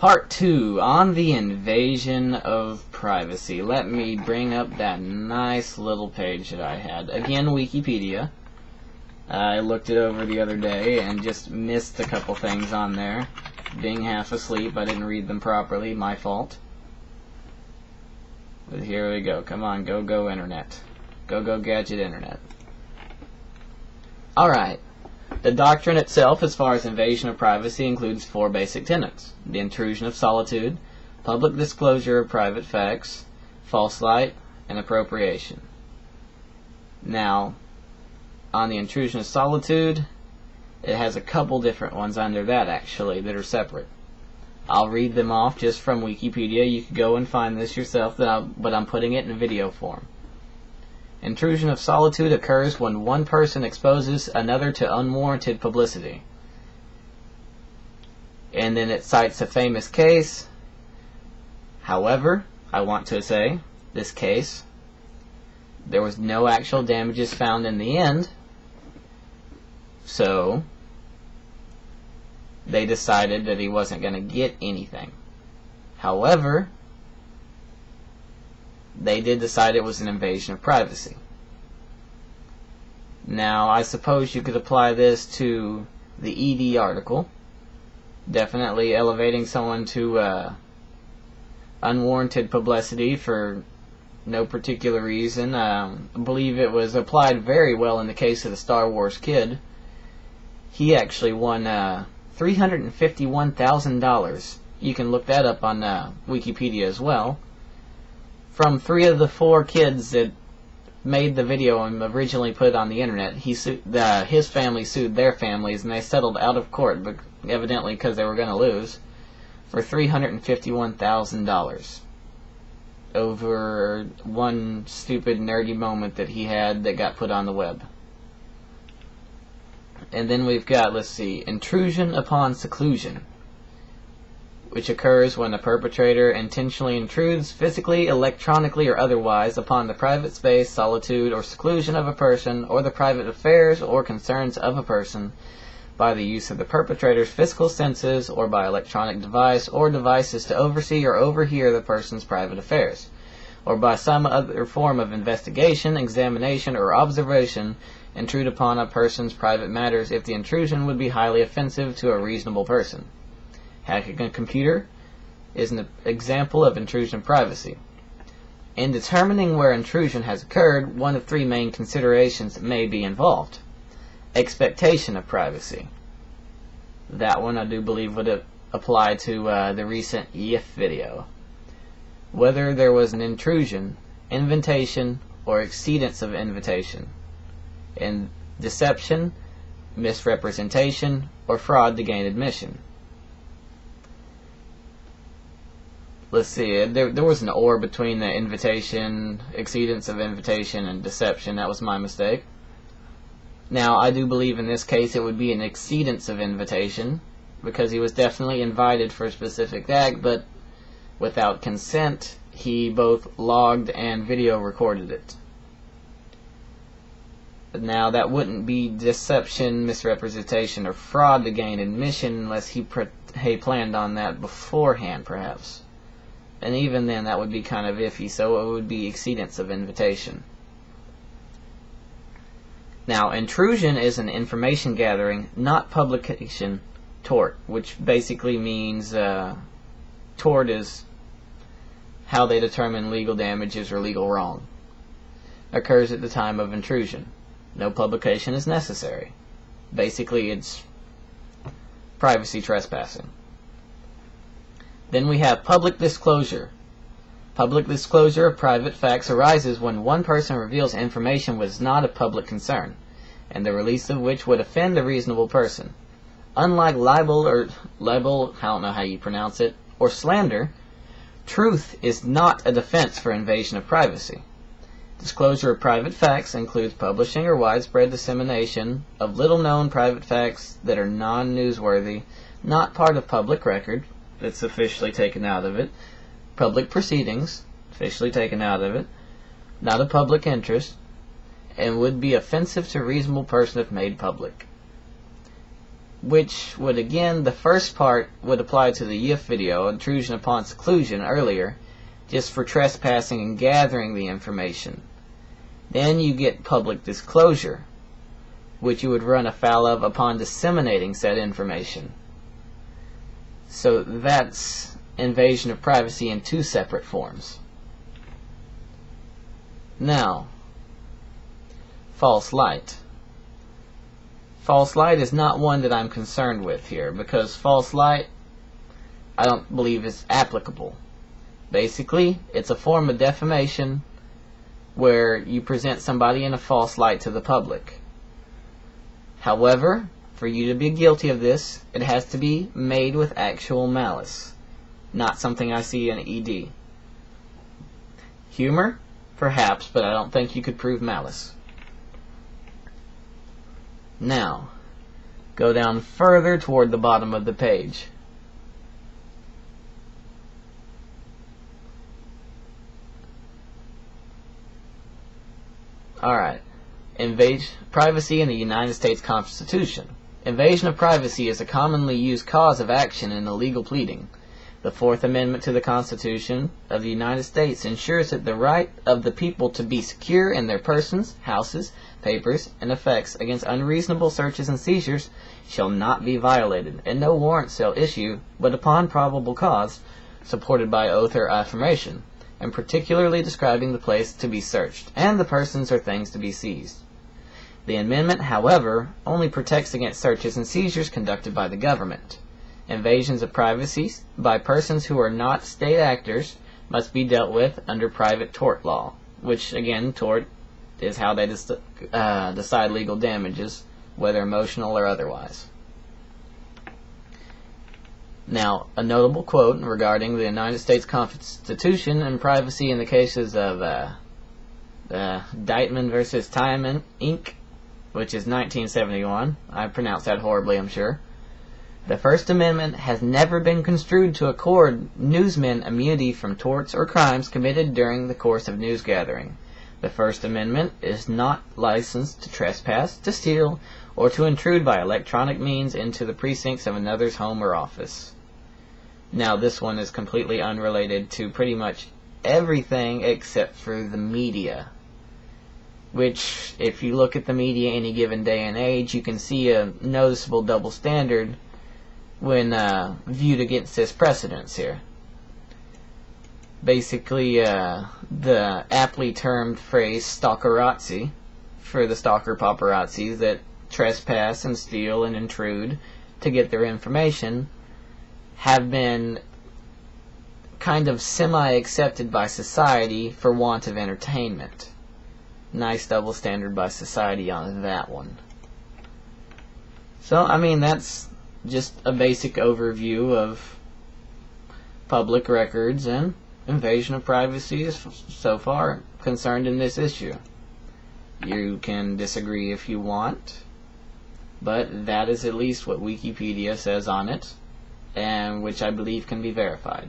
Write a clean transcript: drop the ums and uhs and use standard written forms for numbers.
Part 2 on the invasion of privacy. Let me bring up that nice little page that I had. Again, Wikipedia. I looked it over the other day and just missed a couple things on there. Being half asleep, I didn't read them properly. My fault. But here we go. Come on, go internet. Go gadget internet. Alright. The doctrine itself, as far as invasion of privacy, includes 4 basic tenets: the intrusion of solitude, public disclosure of private facts, false light, and appropriation. Now, on the intrusion of solitude, it has a couple different ones under that, actually, that are separate. I'll read them off just from Wikipedia. You can go and find this yourself, but I'm putting it in video form. Intrusion of solitude occurs when one person exposes another to unwarranted publicity. And then it cites a famous case. However, I want to say, this case, there was no actual damages found in the end, so they decided that he wasn't going to get anything. However, they did decide it was an invasion of privacy. Now, I suppose you could apply this to the ED article. Definitely elevating someone to unwarranted publicity for no particular reason. I believe it was applied very well in the case of the Star Wars kid. He actually won $351,000. You can look that up on Wikipedia as well. From 3 of the 4 kids that made the video and originally put it on the internet, his family sued their families, and they settled out of court, but evidently because they were going to lose, for $351,000 over one stupid nerdy moment that he had that got put on the web. And then we've got, let's see, intrusion upon seclusion, which occurs when a perpetrator intentionally intrudes physically, electronically, or otherwise upon the private space, solitude, or seclusion of a person, or the private affairs or concerns of a person, by the use of the perpetrator's physical senses, or by electronic device or devices to oversee or overhear the person's private affairs, or by some other form of investigation, examination, or observation, intrude upon a person's private matters if the intrusion would be highly offensive to a reasonable person. Hacking a computer is an example of intrusion of privacy. In determining where intrusion has occurred, one of 3 main considerations may be involved. Expectation of privacy. That one I do believe would apply to the recent YIF video. Whether there was an intrusion, invitation, or exceedance of invitation. And deception, misrepresentation, or fraud to gain admission. Let's see, there was an or between the invitation, exceedance of invitation, and deception. That was my mistake. Now, I do believe in this case it would be an exceedance of invitation, because he was definitely invited for a specific act, but without consent, he both logged and video recorded it. Now, that wouldn't be deception, misrepresentation, or fraud to gain admission unless he planned on that beforehand, perhaps. And even then, that would be kind of iffy, so it would be exceedance of invitation. Now, intrusion is an information gathering, not publication, tort, which basically means tort is how they determine legal damages or legal wrong. Occurs at the time of intrusion. No publication is necessary. Basically, it's privacy trespassing. Then we have public disclosure. Public disclosure of private facts arises when one person reveals information which is not of public concern, and the release of which would offend a reasonable person. Unlike libel, I don't know how you pronounce it, or slander, truth is not a defense for invasion of privacy. Disclosure of private facts includes publishing or widespread dissemination of little-known private facts that are non-newsworthy, not part of public record, that's officially taken out of it, public proceedings, officially taken out of it, not of public interest, and would be offensive to a reasonable person if made public. which would, again, the first part would apply to the YIF video, intrusion upon seclusion, earlier, just for trespassing and gathering the information. Then you get public disclosure, which you would run afoul of upon disseminating said information. So that's invasion of privacy in two separate forms. Now, false light. False light is not one that I'm concerned with here, because false light I don't believe is applicable. Basically, it's a form of defamation where you present somebody in a false light to the public. However, for you to be guilty of this, it has to be made with actual malice, not something I see in ED. Humor? Perhaps, but I don't think you could prove malice. Now, go down further toward the bottom of the page. Alright. Privacy in the United States Constitution. Invasion of privacy is a commonly used cause of action in a legal pleading. The Fourth Amendment to the Constitution of the United States ensures that the right of the people to be secure in their persons, houses, papers, and effects against unreasonable searches and seizures shall not be violated, and no warrant shall issue but upon probable cause, supported by oath or affirmation, and particularly describing the place to be searched, and the persons or things to be seized. The amendment, however, only protects against searches and seizures conducted by the government. Invasions of privacy by persons who are not state actors must be dealt with under private tort law, which, again, tort is how they decide legal damages, whether emotional or otherwise. Now, a notable quote regarding the United States Constitution and privacy in the cases of Deitman versus Tiemann, Inc., which is 1971. I pronounced that horribly, I'm sure. The First Amendment has never been construed to accord newsmen immunity from torts or crimes committed during the course of news gathering. The First Amendment is not licensed to trespass, to steal, or to intrude by electronic means into the precincts of another's home or office. Now, this one is completely unrelated to pretty much everything except for the media, which, if you look at the media any given day and age, you can see a noticeable double standard when viewed against this precedence here. Basically, the aptly termed phrase stalkerazzi for the stalker paparazzis that trespass and steal and intrude to get their information have been kind of semi-accepted by society for want of entertainment. Nice double standard by society on that one. So, I mean, that's just a basic overview of public records and invasion of privacy is so far concerned in this issue. You can disagree if you want, but that is at least what Wikipedia says on it, and which I believe can be verified.